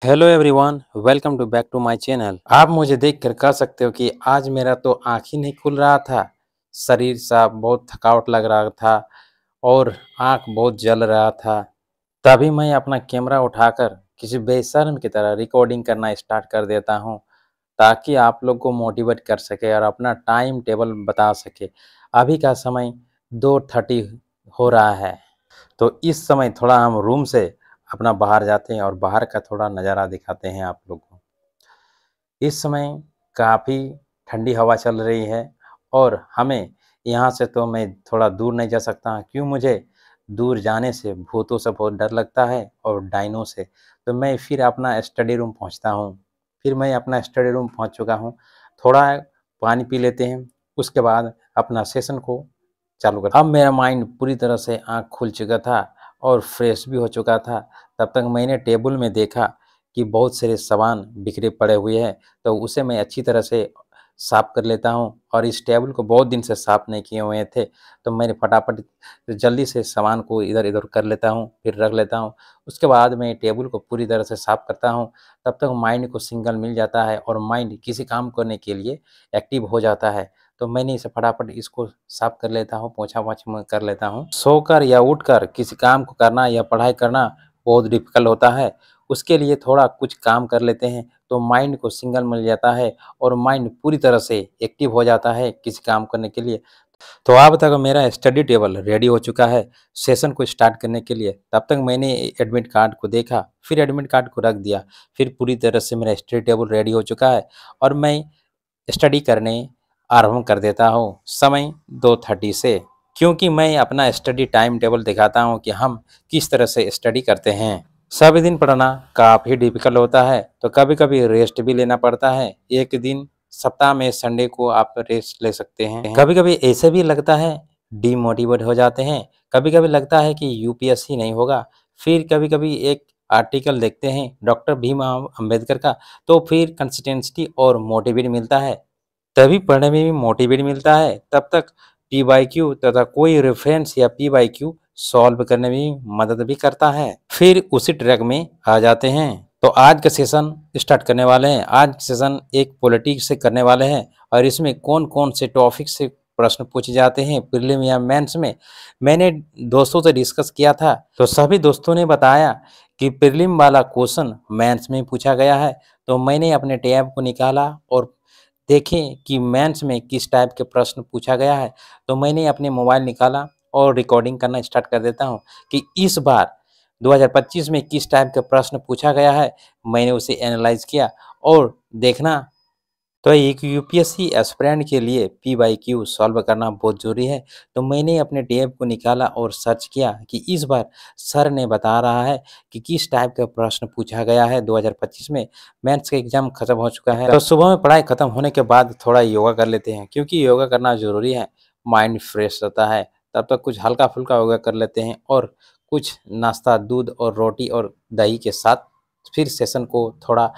Hello everyone, welcome to back to my channel. आप मुझे देख कर कह सकते हो कि आज मेरा तो आँख ही नहीं खुल रहा था। शरीर सा बहुत थकावट लग रहा था और आँख बहुत जल रहा था। तभी मैं अपना कैमरा उठाकर किसी बेशर्म की तरह रिकॉर्डिंग करना स्टार्ट कर देता हूँ, ताकि आप लोग को मोटिवेट कर सके और अपना टाइम टेबल बता सके। अभी का समय 2:30 हो रहा है, तो इस समय थोड़ा हम रूम से अपना बाहर जाते हैं और बाहर का थोड़ा नज़ारा दिखाते हैं आप लोग को। इस समय काफ़ी ठंडी हवा चल रही है और हमें यहाँ से तो मैं थोड़ा दूर नहीं जा सकता, क्यों मुझे दूर जाने से भूतों से बहुत डर लगता है और डाइनों से। तो मैं फिर अपना स्टडी रूम पहुँचता हूँ। फिर मैं अपना स्टडी रूम पहुँच चुका हूँ। थोड़ा पानी पी लेते हैं, उसके बाद अपना सेशन को चालू कर। अब मेरा माइंड पूरी तरह से आँख खुल चुका था और फ्रेश भी हो चुका था। तब तक मैंने टेबल में देखा कि बहुत सारे सामान बिखरे पड़े हुए हैं, तो उसे मैं अच्छी तरह से साफ़ कर लेता हूँ। और इस टेबल को बहुत दिन से साफ़ नहीं किए हुए थे, तो मैंने फटाफट जल्दी से सामान को इधर-इधर कर लेता हूँ, फिर रख लेता हूँ। उसके बाद मैं टेबल को पूरी तरह से साफ़ करता हूँ। तब तक माइंड को सिग्नल मिल जाता है और माइंड किसी काम करने के लिए एक्टिव हो जाता है। तो मैंने इसे फटाफट इसको साफ़ कर लेता हूँ, पोंछा-वोछा मैं कर लेता हूँ। सोकर या उठकर किसी काम को करना या पढ़ाई करना बहुत डिफ़िकल्ट होता है। उसके लिए थोड़ा कुछ काम कर लेते हैं, तो माइंड को सिग्नल मिल जाता है और माइंड पूरी तरह से एक्टिव हो जाता है किसी काम करने के लिए। तो अब तक मेरा स्टडी टेबल रेडी हो चुका है सेशन को स्टार्ट करने के लिए। तब तक मैंने एडमिट कार्ड को देखा, फिर एडमिट कार्ड को रख दिया, फिर पूरी तरह से मेरा स्टडी टेबल रेडी हो चुका है और मैं स्टडी करने आरंभ कर देता हूँ समय 2:30 से। क्योंकि मैं अपना स्टडी टाइम टेबल दिखाता हूँ कि हम किस तरह से स्टडी करते हैं। सभी दिन पढ़ना काफ़ी डिफ़िकल्ट होता है, तो कभी-कभी रेस्ट भी लेना पड़ता है। एक दिन सप्ताह में संडे को आप रेस्ट ले सकते हैं। कभी-कभी ऐसे भी लगता है डिमोटिवेट हो जाते हैं, कभी-कभी लगता है कि यूपीएससी नहीं होगा, फिर कभी-कभी एक आर्टिकल देखते हैं डॉक्टर भीमराव अम्बेडकर का, तो फिर कंसिस्टेंसी और मोटिवेट मिलता है। तभी पढ़ने में भी मोटिवेट मिलता है, तब तक पीवाईक्यू तथा कोई रेफरेंस या पीवाईक्यू सॉल्व करने में मदद भी करता है। फिर उसी ट्रैक में आ जाते हैं। तो आज का सेशन स्टार्ट करने वाले हैं। आज सेशन एक पॉलिटिक्स से करने वाले हैं और इसमें कौन-कौन से टॉपिक से प्रश्न पूछे जाते हैं प्रीलिम या मेंस में। मैंने दोस्तों से डिस्कस किया था, तो सभी दोस्तों ने बताया कि प्रीलिम वाला क्वेश्चन मेंस में पूछा गया है। तो मैंने अपने टैब को निकाला और देखें कि मेंस में किस टाइप के प्रश्न पूछा गया है। तो मैंने अपने मोबाइल निकाला और रिकॉर्डिंग करना स्टार्ट कर देता हूँ कि इस बार 2025 में किस टाइप का प्रश्न पूछा गया है। मैंने उसे एनालाइज़ किया और देखना। तो एक यूपीएससी एस्पिरेंट के लिए पीवाईक्यू सॉल्व करना बहुत ज़रूरी है। तो मैंने अपने टैब को निकाला और सर्च किया कि इस बार सर ने बता रहा है कि किस टाइप का प्रश्न पूछा गया है 2025 में। मेंस का एग्ज़ाम खत्म हो चुका है, तो सुबह में पढ़ाई खत्म होने के बाद थोड़ा योगा कर लेते हैं, क्योंकि योगा करना ज़रूरी है, माइंड फ्रेश रहता है। तब तक कुछ हल्का-फुल्का योगा कर लेते हैं और कुछ नाश्ता दूध और रोटी और दही के साथ फिर सेशन को थोड़ा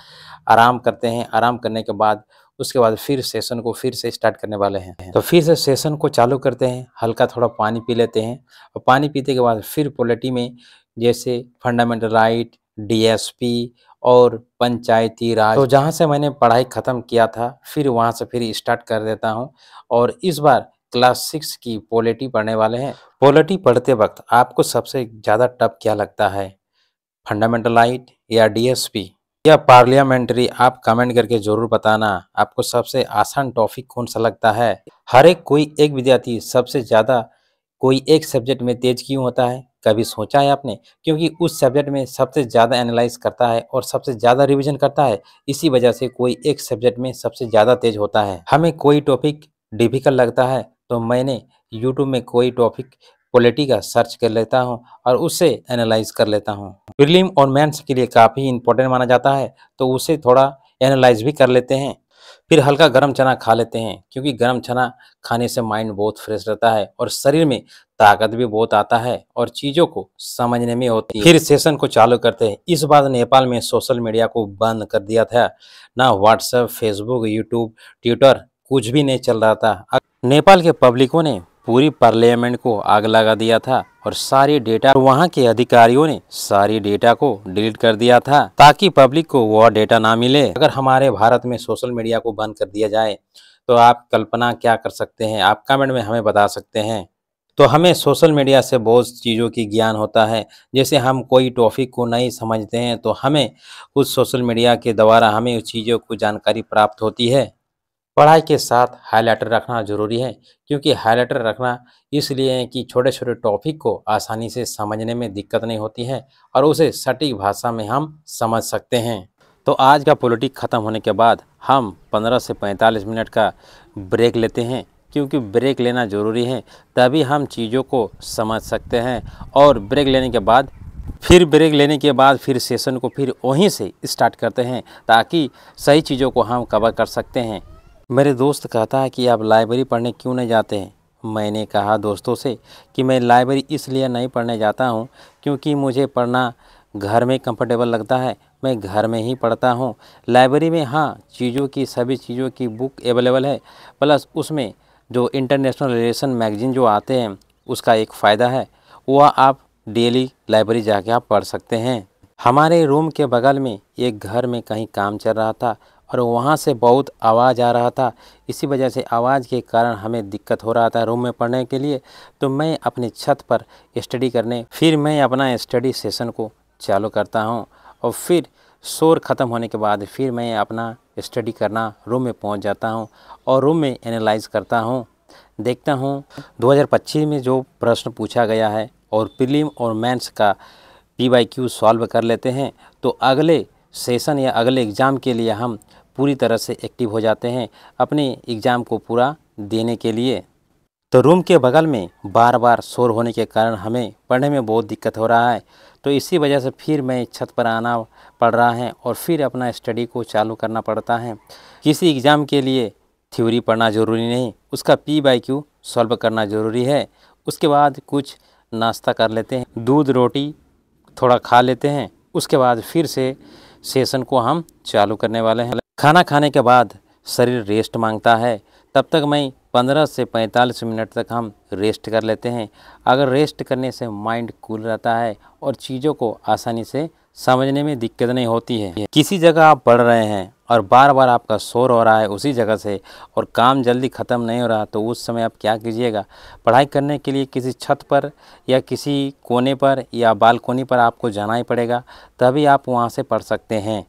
आराम करते हैं। आराम करने के बाद उसके बाद फिर सेशन को फिर से स्टार्ट करने वाले हैं। तो फिर से सेशन को चालू करते हैं, हल्का थोड़ा पानी पी लेते हैं और पानी पीते के बाद फिर पॉलिटी में जैसे फंडामेंटल राइट, डीएसपी और पंचायती राज, तो जहाँ से मैंने पढ़ाई ख़त्म किया था फिर वहाँ से फिर स्टार्ट कर देता हूँ। और इस बार क्लास 6 की पॉलिटी पढ़ने वाले हैं। पॉलिटी पढ़ते वक्त आपको सबसे ज़्यादा टफ क्या लगता है, फंडामेंटल राइट या डीएसपी या पार्लियामेंट्री? आप कमेंट करके ज़रूर बताना आपको सबसे आसान टॉपिक कौन सा लगता है। हर एक कोई एक विद्यार्थी सबसे ज़्यादा कोई एक सब्जेक्ट में तेज क्यों होता है, कभी सोचा है आपने? क्योंकि उस सब्जेक्ट में सबसे ज़्यादा एनालाइज करता है और सबसे ज़्यादा रिवीजन करता है, इसी वजह से कोई एक सब्जेक्ट में सबसे ज़्यादा तेज होता है। हमें कोई टॉपिक डिफिकल्ट लगता है तो मैंने यूट्यूब में कोई टॉपिक पॉलिटी का सर्च कर लेता हूँ और उससे एनालाइज कर लेता हूँ। प्रीलिम और मेंस के लिए काफ़ी इंपॉर्टेंट माना जाता है, तो उसे थोड़ा एनालाइज भी कर लेते हैं। फिर हल्का गरम चना खा लेते हैं, क्योंकि गरम चना खाने से माइंड बहुत फ्रेश रहता है और शरीर में ताकत भी बहुत आता है और चीज़ों को समझने में होती है। फिर सेशन को चालू करते हैं। इस बार नेपाल में सोशल मीडिया को बंद कर दिया था, ना व्हाट्सएप, फेसबुक, यूट्यूब, ट्विटर कुछ भी नहीं चल रहा था। नेपाल के पब्लिकों ने पूरी पार्लियामेंट को आग लगा दिया था और सारी डेटा वहाँ के अधिकारियों ने सारी डेटा को डिलीट कर दिया था ताकि पब्लिक को वह डेटा ना मिले। अगर हमारे भारत में सोशल मीडिया को बंद कर दिया जाए तो आप कल्पना क्या कर सकते हैं, आप कमेंट में हमें बता सकते हैं। तो हमें सोशल मीडिया से बहुत चीज़ों की ज्ञान होता है। जैसे हम कोई टॉपिक को नहीं समझते हैं तो हमें उस सोशल मीडिया के द्वारा हमें उस चीज़ों को जानकारी प्राप्त होती है। पढ़ाई के साथ हाइलाइटर रखना ज़रूरी है, क्योंकि हाइलाइटर रखना इसलिए है कि छोटे छोटे टॉपिक को आसानी से समझने में दिक्कत नहीं होती है और उसे सटीक भाषा में हम समझ सकते हैं। तो आज का पॉलिटिक्स ख़त्म होने के बाद हम 15 से 45 मिनट का ब्रेक लेते हैं, क्योंकि ब्रेक लेना ज़रूरी है, तभी हम चीज़ों को समझ सकते हैं। और ब्रेक लेने के बाद फिर सेशन को फिर वहीं से स्टार्ट करते हैं ताकि सही चीज़ों को हम कवर कर सकते हैं। मेरे दोस्त कहता है कि आप लाइब्रेरी पढ़ने क्यों नहीं जाते हैं। मैंने कहा दोस्तों से कि मैं लाइब्रेरी इसलिए नहीं पढ़ने जाता हूँ क्योंकि मुझे पढ़ना घर में कंफर्टेबल लगता है, मैं घर में ही पढ़ता हूँ। लाइब्रेरी में हाँ सभी चीज़ों की बुक अवेलेबल है, प्लस उसमें जो इंटरनेशनल रिलेशन मैगज़ीन जो आते हैं उसका एक फ़ायदा है, वह आप डेली लाइब्रेरी जाके आप पढ़ सकते हैं। हमारे रूम के बगल में एक घर में कहीं काम चल रहा था और वहाँ से बहुत आवाज़ आ रहा था। इसी वजह से आवाज़ के कारण हमें दिक्कत हो रहा था रूम में पढ़ने के लिए। तो मैं अपनी छत पर स्टडी करने फिर मैं अपना स्टडी सेशन को चालू करता हूँ और फिर शोर ख़त्म होने के बाद फिर मैं अपना स्टडी करना रूम में पहुँच जाता हूँ और रूम में एनालाइज करता हूँ, देखता हूँ 2025 में जो प्रश्न पूछा गया है और प्रीलिम और मेंस का PYQ सॉल्व कर लेते हैं तो अगले सेशन या अगले एग्ज़ाम के लिए हम पूरी तरह से एक्टिव हो जाते हैं अपने एग्ज़ाम को पूरा देने के लिए। तो रूम के बगल में बार बार शोर होने के कारण हमें पढ़ने में बहुत दिक्कत हो रहा है, तो इसी वजह से फिर मैं छत पर आना पड़ रहा है और फिर अपना स्टडी को चालू करना पड़ता है। किसी एग्ज़ाम के लिए थ्योरी पढ़ना ज़रूरी नहीं, उसका PYQ सॉल्व करना ज़रूरी है। उसके बाद कुछ नाश्ता कर लेते हैं, दूध रोटी थोड़ा खा लेते हैं, उसके बाद फिर से सेशन को हम चालू करने वाले हैं। खाना खाने के बाद शरीर रेस्ट मांगता है, तब तक मैं 15 से 45 मिनट तक हम रेस्ट कर लेते हैं। अगर रेस्ट करने से माइंड कूल रहता है और चीज़ों को आसानी से समझने में दिक्कत नहीं होती है। किसी जगह आप पढ़ रहे हैं और बार बार आपका शोर हो रहा है उसी जगह से और काम जल्दी ख़त्म नहीं हो रहा, तो उस समय आप क्या कीजिएगा, पढ़ाई करने के लिए किसी छत पर या किसी कोने पर या बालकोनी पर आपको जाना ही पड़ेगा, तभी आप वहाँ से पढ़ सकते हैं।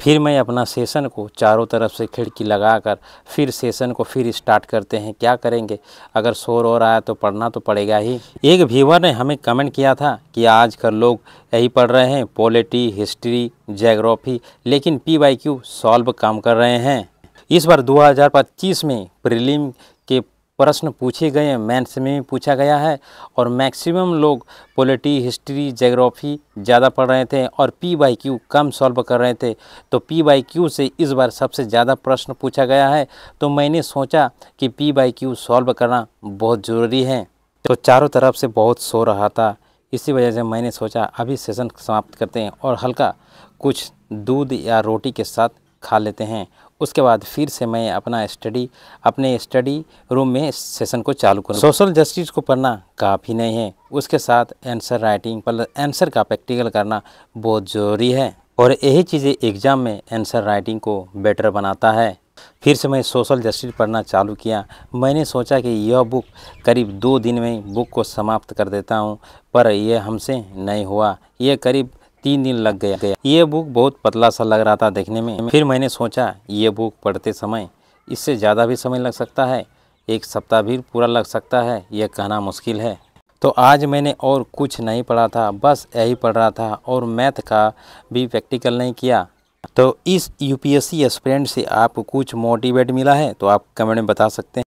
फिर मैं अपना सेशन को चारों तरफ से खिड़की लगाकर फिर सेशन को फिर स्टार्ट करते हैं। क्या करेंगे, अगर शोर हो रहा है तो पढ़ना तो पड़ेगा ही। एक व्यूअर ने हमें कमेंट किया था कि आजकल लोग यही पढ़ रहे हैं, पॉलिटी, हिस्ट्री, ज्योग्राफी, लेकिन PYQ सॉल्व काम कर रहे हैं। इस बार 2025 में प्रीलिम के प्रश्न पूछे गए, मेंस में पूछा गया है और मैक्सिमम लोग पॉलिटी, हिस्ट्री, ज्योग्राफी ज़्यादा पढ़ रहे थे और PYQ कम सॉल्व कर रहे थे। तो PYQ से इस बार सबसे ज़्यादा प्रश्न पूछा गया है, तो मैंने सोचा कि PYQ सॉल्व करना बहुत ज़रूरी है। तो चारों तरफ से बहुत सो रहा था, इसी वजह से मैंने सोचा अभी सेशन समाप्त करते हैं और हल्का कुछ दूध या रोटी के साथ खा लेते हैं। उसके बाद फिर से मैं अपने स्टडी रूम में सेशन को चालू करूँ। सोशल जस्टिस को पढ़ना काफ़ी नहीं है, उसके साथ आंसर राइटिंग पर आंसर का प्रैक्टिकल करना बहुत ज़रूरी है और यही चीज़ें एग्ज़ाम में आंसर राइटिंग को बेटर बनाता है। फिर से मैं सोशल जस्टिस पढ़ना चालू किया। मैंने सोचा कि यह बुक करीब 2 दिन में बुक को समाप्त कर देता हूँ, पर यह हमसे नहीं हुआ, यह करीब 3 दिन लग गया। ये बुक बहुत पतला सा लग रहा था देखने में। फिर मैंने सोचा ये बुक पढ़ते समय इससे ज़्यादा भी समय लग सकता है, 1 सप्ताह भी पूरा लग सकता है, यह कहना मुश्किल है। तो आज मैंने और कुछ नहीं पढ़ा था, बस यही पढ़ रहा था और मैथ का भी प्रैक्टिकल नहीं किया। तो इस UPSC एस्पिरेंट से आपको कुछ मोटिवेट मिला है तो आप कमेंट में बता सकते हैं।